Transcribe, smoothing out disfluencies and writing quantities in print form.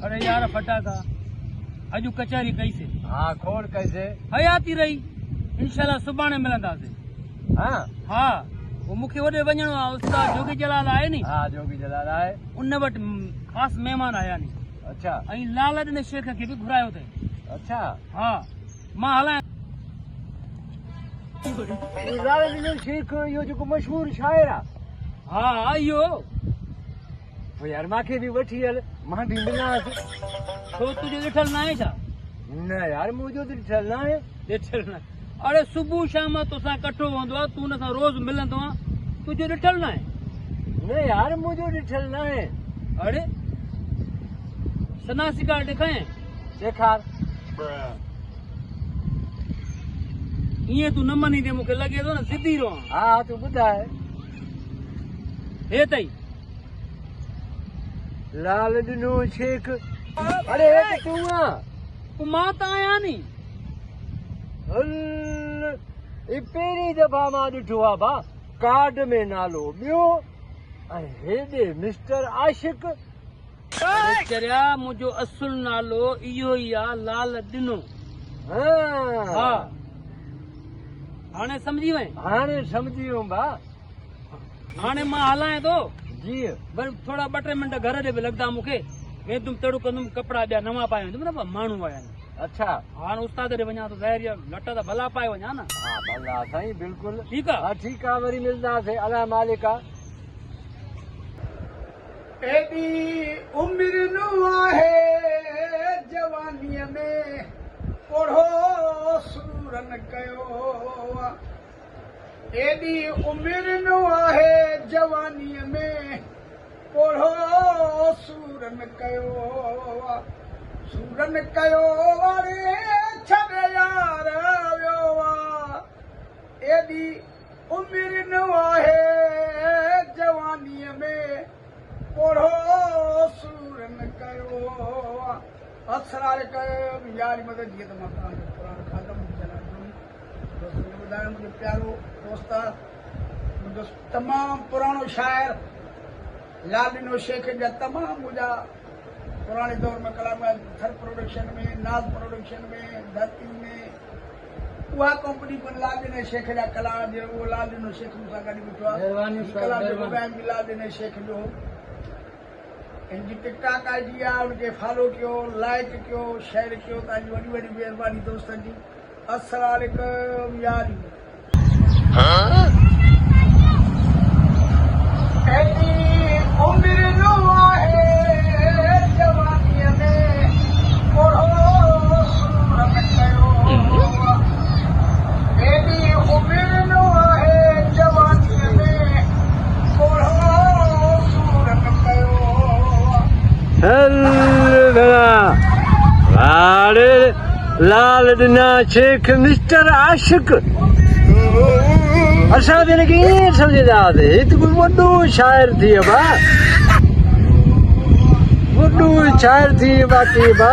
अरे यार फटाका अजु कचहरी कई से हाँ खोड़ कैसे हयाती रही इंशाल्लाह सुभाणे मिलंदासीं। हाँ हाँ वो मूंखे होॾे वञणो आहे उस्ताद जोगी जलाल आहे नी हाँ जोगी जलाल आहे। उन वटि ख़ासि महिमान आया नी अच्छा ऐं लालॾिन शेख खे बि घुरायो अथई। अच्छा हा मां हलायां लालॾिन शेख इहो जेको मशहूर शाइर आहे हा इहो पोइ यार मूंखे बि वठी हल मां बि मिलांसि। छो तुंहिंजो ॾिठल न आहे छा? न यार मुंहिंजो त ॾिठल न आहे। ॾिठल न अरे सुबुह शाम तोसां कठो हूंदो आहे तूं हुन सां रोज़ मिलंदो आहे तुंहिंजो ॾिठल न आहे। न यार मुंहिंजो ॾिठल न आहे। अरे सनासी कार्ड ॾेखारे ॾेखार। ईअं तूं न मञींदे मूंखे लॻे थो न सिधी रहां। हा तूं ॿुधाए। हे तई लालॾिनो शेख। अरे हे त तूं आहे। पोइ मां त आहियां नी। हल ही पहिरीं दफ़ा मां ॾिठो आहे भा कार्ड में नालो ॿियो ऐं हेॾे मिस्टर आशिक। चरिया मुंहिंजो असुल नालो इहो ई आहे लालॾिनो। हा हाणे सम्झी वएं। हाणे सम्झी वियुमि भा। हाणे मां हलायां थो जी वरी थोरा ॿ टे मिंट घर जे बि लॻंदा मूंखे वेंदुमि तड़ो कंदुमि कपिड़ा ॿिया नवां पाए वेंदुमि न माण्हू आया आहिनि। अच्छा हाणे उस्ताद ॾे वञा थो ज़ाहिर लट त भला पाए वञा न। हा भला साईं बिल्कुलु ठीकु आहे। हा ठीकु आहे वरी मिलंदासीं अला मालिका। एॾी उमिरि न आहे जवानीअ में ओढ़ो सूरन कयो। एॾी उमिरि न आहे जवानीअ में ओढ़ो सूरन कयो। सूरन कयो वारे छॾे यार वियो आहे। एॾी उमिरि न आहे जवानीअ में ओढ़ो सूरन कयो। असरार कयो यारी मदद जीअं त मां पुराणो खादम ॿुधायां मुंहिंजो प्यारो दोस्त मुंहिंजो तमामु पुराणो शाइर लालॾिनो शेख जा तमामु मुंहिंजा पुराणे दौर में कलाम थर प्रोडक्शन में नाज़ प्रोडक्शन में धरती में उहा कंपनी पर लालॾिने शेख जा कलाम जो उहो लालॾिनो शेख मूंसां गॾु बीठो आहे। कलाम जो ॿुधायां बि लालॾिने शेख जो इनकी टिकटॉक आईडी आहे उनके फॉलो कयो लाइक कयो शेयर कयो। तव्हांजी वॾी वॾी महिरबानी दोस्तनि जी। अस्सलाम वालेकुम यारी। एॾी उमिरि न आहे जवानीअ में ओढ़ो सूरन कयो। एॾी उमिरि न आहे जवानीअ में ओढ़ो सूरन कयो। लालॾिना शेख मिस्टर आशिक। असां त हिनखे ईअं सम्झंदा हुआसीं हिते कोई वॾो शाइर थी वियो भा। वॾो शाइर थी वियो बाक़ी भा।